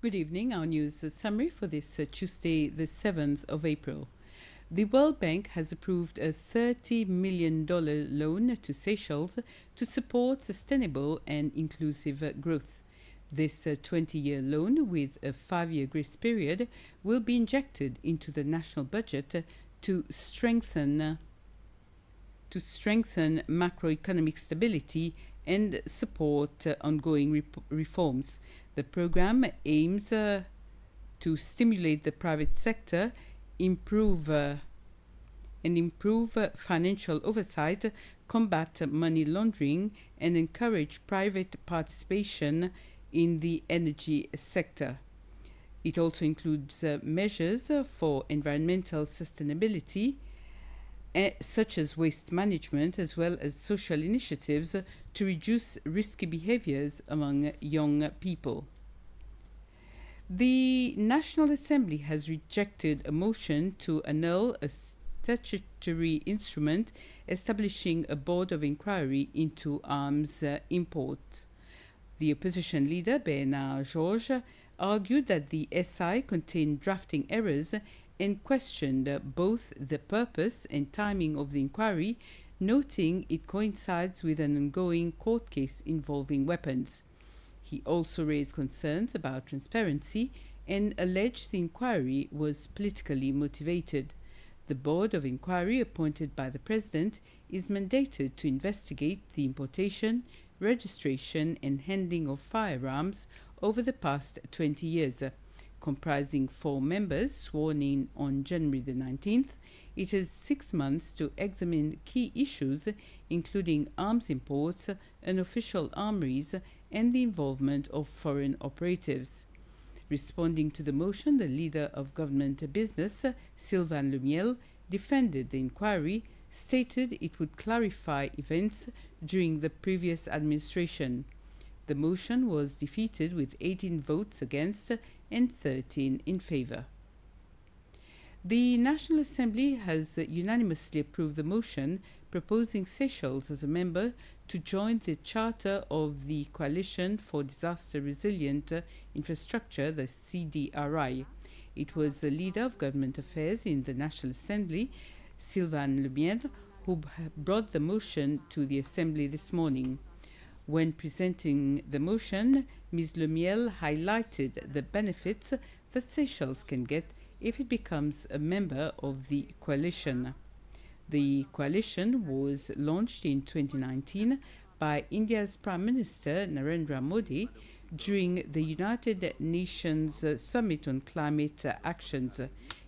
Good evening. Our news summary for this Tuesday, the 7th of April. The World Bank has approved a $30 million loan to Seychelles to support sustainable and inclusive growth. This 20-year loan, with a 5-year grace period, will be injected into the national budget to strengthen macroeconomic stability and support ongoing reforms. The program aims to stimulate the private sector, improve financial oversight, combat money laundering, and encourage private participation in the energy sector. It also includes measures for environmental sustainability, such as waste management, as well as social initiatives to reduce risky behaviors among young people. The National Assembly has rejected a motion to annul a statutory instrument establishing a board of inquiry into arms import. The opposition leader, Bernard Georges, argued that the SI contained drafting errors and questioned both the purpose and timing of the inquiry, noting it coincides with an ongoing court case involving weapons. He also raised concerns about transparency and alleged the inquiry was politically motivated. The Board of Inquiry, appointed by the President, is mandated to investigate the importation, registration, and handling of firearms over the past 20 years. Comprising 4 members sworn in on January the 19th, it has 6 months to examine key issues including arms imports, unofficial armories, and the involvement of foreign operatives. Responding to the motion, the leader of government business, Sylvain Lemiel, defended the inquiry, stated it would clarify events during the previous administration. The motion was defeated with 18 votes against and 13 in favor. The National Assembly has unanimously approved the motion proposing Seychelles as a member to join the Charter of the Coalition for Disaster Resilient Infrastructure, the CDRI. It was the leader of government affairs in the National Assembly, Sylvain Lemiel, who brought the motion to the Assembly this morning. When presenting the motion, Ms. Lemiel highlighted the benefits that Seychelles can get if it becomes a member of the coalition. The coalition was launched in 2019 by India's Prime Minister Narendra Modi during the United Nations Summit on Climate Actions.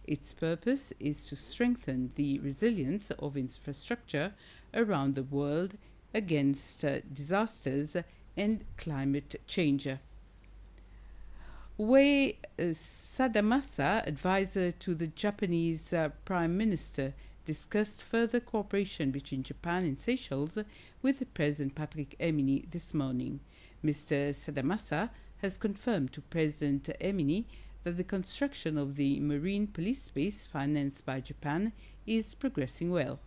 Its purpose is to strengthen the resilience of infrastructure around the world against disasters and climate change. Wei Sadamasa, advisor to the Japanese Prime Minister, discussed further cooperation between Japan and Seychelles with President Patrick Emini this morning. Mr. Sadamasa has confirmed to President Emini that the construction of the marine police base financed by Japan is progressing well.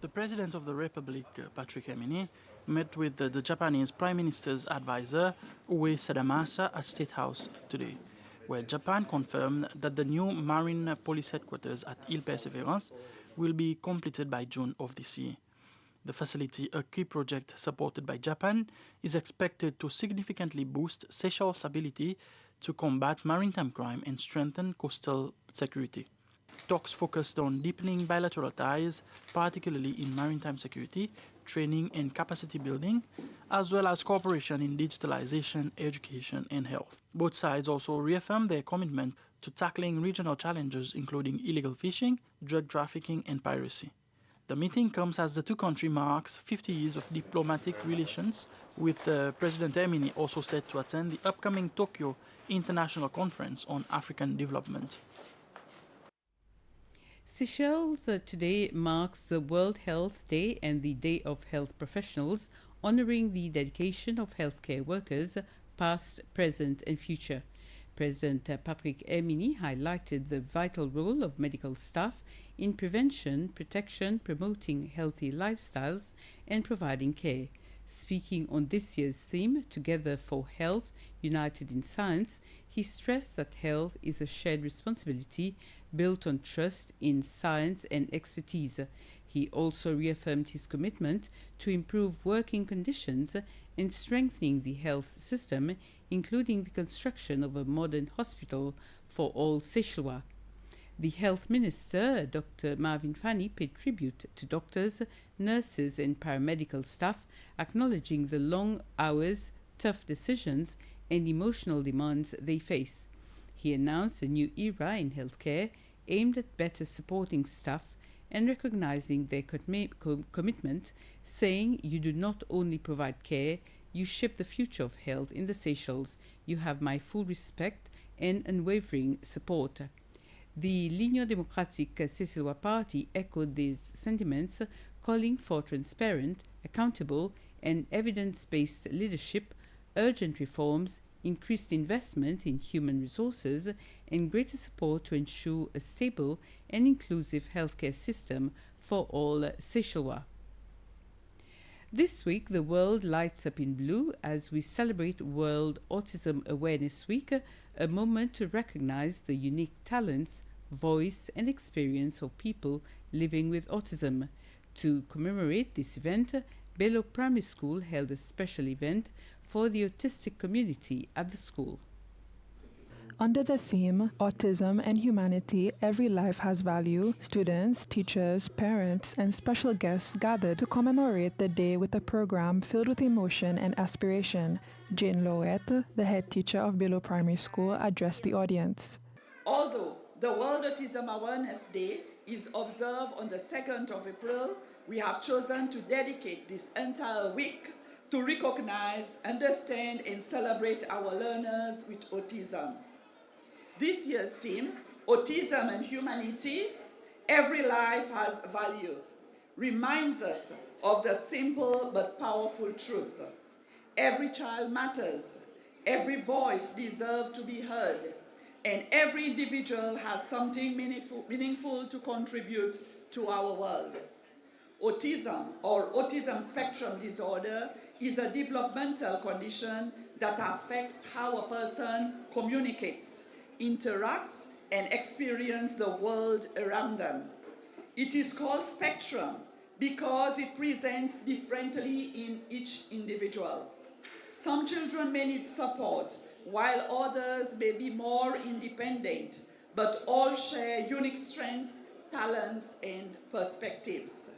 The President of the Republic, Patrick Emini, met with the Japanese Prime Minister's advisor, Wei Sadamasa, at State House today, where Japan confirmed that the new Marine Police headquarters at Ile Perseverance will be completed by June of this year. The facility, a key project supported by Japan, is expected to significantly boost Seychelles' ability to combat maritime crime and strengthen coastal security. Talks focused on deepening bilateral ties, particularly in maritime security, training and capacity building, as well as cooperation in digitalization, education, and health. Both sides also reaffirmed their commitment to tackling regional challenges including illegal fishing, drug trafficking, and piracy. The meeting comes as the two countries marks 50 years of diplomatic relations, with President Emini also set to attend the upcoming Tokyo International Conference on African Development. Seychelles today marks the World Health Day and the Day of Health Professionals, honoring the dedication of healthcare workers, past, present, and future. President Patrick Emini highlighted the vital role of medical staff in prevention, protection, promoting healthy lifestyles, and providing care. Speaking on this year's theme, Together for Health, United in Science, he stressed that health is a shared responsibility built on trust in science and expertise. He also reaffirmed his commitment to improve working conditions and strengthening the health system, including the construction of a modern hospital for all Seychellois. The health minister, Dr. Marvin Fani, paid tribute to doctors, nurses, and paramedical staff, acknowledging the long hours, tough decisions, and emotional demands they face. He announced a new era in healthcare aimed at better supporting staff and recognizing their commitment, saying, "You do not only provide care, you shape the future of health in the Seychelles. You have my full respect and unwavering support." The l'Union démocratique Seychellois party echoed these sentiments, calling for transparent, accountable, and evidence-based leadership, urgent reforms, increased investment in human resources, and greater support to ensure a stable and inclusive healthcare system for all Seychellois. This week, the world lights up in blue as we celebrate World Autism Awareness Week, a moment to recognize the unique talents, voice, and experience of people living with autism. To commemorate this event, Bello Primary School held a special event for the autistic community at the school. Under the theme, Autism and Humanity, Every Life Has Value, students, teachers, parents, and special guests gathered to commemorate the day with a program filled with emotion and aspiration. Jane Lowett, the head teacher of Bello Primary School, addressed the audience. Although the World Autism Awareness Day is observed on the 2nd of April, we have chosen to dedicate this entire week to recognize, understand, and celebrate our learners with autism. This year's theme, Autism and Humanity, Every Life Has Value, reminds us of the simple but powerful truth. Every child matters, every voice deserves to be heard, and every individual has something meaningful to contribute to our world. Autism, or autism spectrum disorder, is a developmental condition that affects how a person communicates, interacts, and experiences the world around them. It is called spectrum because it presents differently in each individual. Some children may need support, while others may be more independent, but all share unique strengths, talents, and perspectives.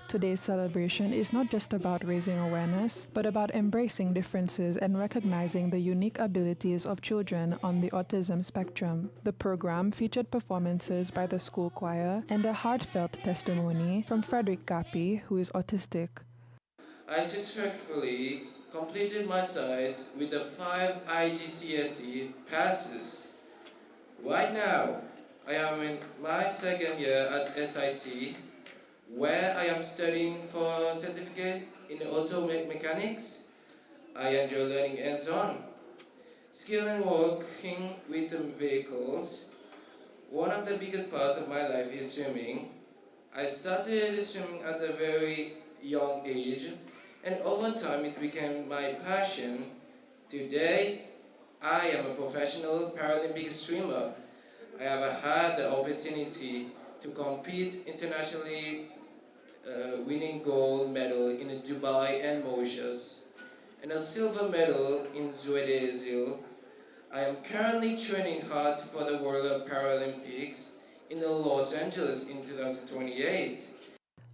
Today's celebration is not just about raising awareness, but about embracing differences and recognizing the unique abilities of children on the autism spectrum. The program featured performances by the school choir and a heartfelt testimony from Frederick Gapi, who is autistic. I successfully completed my science with the 5 IGCSE passes. Right now, I am in my second year at SIT, where I am studying for a certificate in auto mechanics. I enjoy learning hands-on, skill in working with the vehicles. One of the biggest parts of my life is swimming. I started swimming at a very young age, and over time it became my passion. Today, I am a professional Paralympic swimmer. I have had the opportunity to compete internationally, winning gold medal in Dubai and Mauritius, and a silver medal in Zhuhai. I am currently training hard for the World Paralympics in Los Angeles in 2028.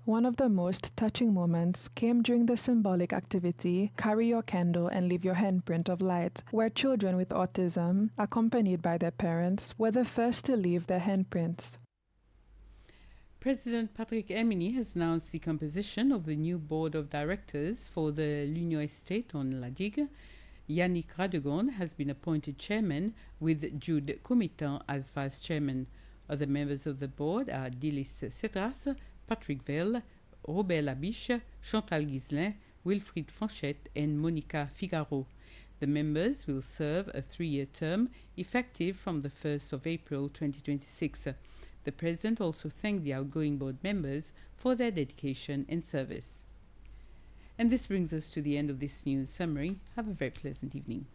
One of the most touching moments came during the symbolic activity, Carry Your Candle and Leave Your Handprint of Light, where children with autism, accompanied by their parents, were the first to leave their handprints. President Patrick Herminy has announced the composition of the new board of directors for the l'Union Estate on La Digue. Yannick Radegon has been appointed chairman, with Jude Comitan as vice chairman. Other members of the board are Dilis Cedras, Patrick Vell, Robert Labiche, Chantal Ghislain, Wilfried Fanchette, and Monica Figaro. The members will serve a 3-year term, effective from the 1st of April 2026. The President also thanked the outgoing board members for their dedication and service. And this brings us to the end of this news summary. Have a very pleasant evening.